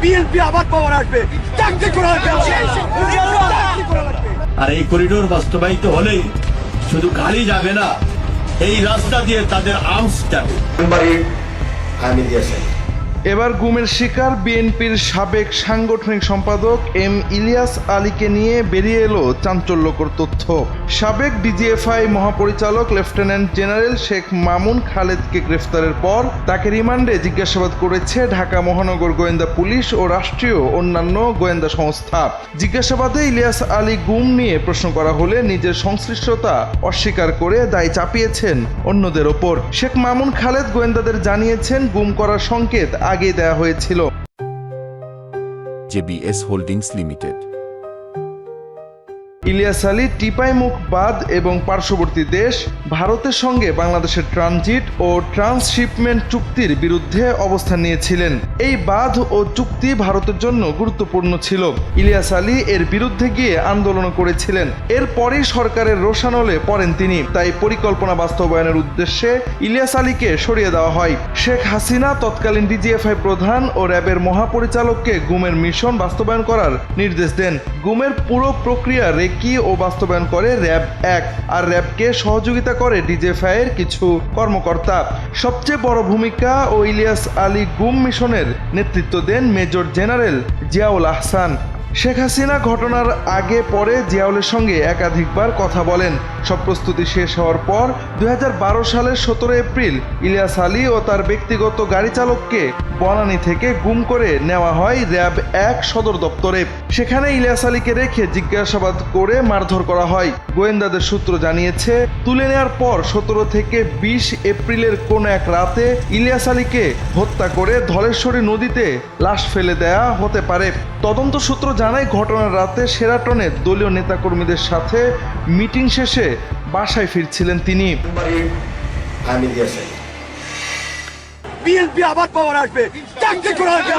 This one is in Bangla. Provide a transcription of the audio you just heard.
বিএনপি আবার পাওয়ার আসবে, চাকরি করা লাগবে। আর এই করিডোর বাস্তবায়িত হলে শুধু গাড়ি যাবে না, এই রাস্তা দিয়ে তাদের আর্মস যাবে। এবার গুমের শিকার বিএনপির সাবেক সাংগঠনিক সম্পাদক এম ইলিয়াস আলীকে নিয়ে বেরিয়ে এলো চাঞ্চল্যকর তথ্য। সাবেক ডিজিএফআই মহাপরিচালক লেফটেন্যান্ট জেনারেল শেখ মামুন খালেদকে গ্রেফতারের পর তাকে রিমান্ডে জিজ্ঞাসাবাদ করেছে ঢাকা মহানগর গোয়েন্দা পুলিশ ও রাষ্ট্রীয় অন্যান্য গোয়েন্দা সংস্থা। জিজ্ঞাসাবাদে ইলিয়াস আলী গুম নিয়ে প্রশ্ন করা হলে নিজের সংশ্লিষ্টতা অস্বীকার করে দায় চাপিয়েছেন অন্যদের ওপর। শেখ মামুন খালেদ গোয়েন্দাদের জানিয়েছেন গুম করার সংকেত আগে দেয়া হয়েছিল। JBS holdings limited. Ilias Ali Tipaimukh বাঁধ এবং পার্শ্ববর্তী দেশ ভারতের সঙ্গে বাংলাদেশের ট্রানজিট ও ট্রান্সশিপমেন্ট চুক্তির বিরুদ্ধে অবস্থান নিয়েছিলেন। এই বাঁধ ও চুক্তি ভারতের জন্য গুরুত্বপূর্ণ ছিল। ইলিয়াস আলী এর বিরুদ্ধে গিয়ে আন্দোলন করেছিলেন। এরপরই সরকারের রোষানলে পড়েন তিনি। তাই পরিকল্পনা বাস্তবায়নের উদ্দেশ্যে ইলিয়াস আলীকে সরিয়ে দেওয়া হয়। শেখ হাসিনা তৎকালীন ডিজিএফআই প্রধান ও র্যাবের মহাপরিচালককে গুমের মিশন বাস্তবায়ন করার নির্দেশ দেন। গুমের পুরো প্রক্রিয়া কি ও বাস্তবায়ন করে র্যাব 1 আর র্যাবকে সহযোগিতা করে ডিজিএফআই এর কিছু কর্মকর্তা। সবচেয়ে বড় ভূমিকা ও ইলিয়াস আলী গুম মিশনের নেতৃত্ব দেন মেজর জেনারেল জিয়াউল আহসান। শেখ হাসিনা ঘটনার আগে পরে জিয়াউলের সঙ্গে একাধিকবার কথা বলেন। সব প্রস্তুতি শেষ হওয়ার পর 2012 সালের 17 এপ্রিল ইলিয়াস আলী ও তার ব্যক্তিগত গাড়ি চালককে বনানী থেকে গুম করে নেওয়া হয় র্যাব 1 সদর দপ্তরে। সেখানে ইলিয়াস আলীকে রেখে জিজ্ঞাসাবাদ করে মারধর করা হয়। গোয়েন্দাদের সূত্র জানিয়েছে, তুলে নেওয়ার পর 17 থেকে 20 এপ্রিলের কোন এক রাতে ইলিয়াস আলীকে হত্যা করে ধলেশ্বরী নদীতে লাশ ফেলে দেয়া হতে পারে। তদন্ত সূত্র জানায়, ঘটনার রাতে শেরাটনে দলীয় নেতাকর্মীদের সাথে মিটিং শেষে বাসায় ফিরছিলেন তিনি। বিএনপি আবার পাওয়ার আসবে, চাকরি করা লাগবে।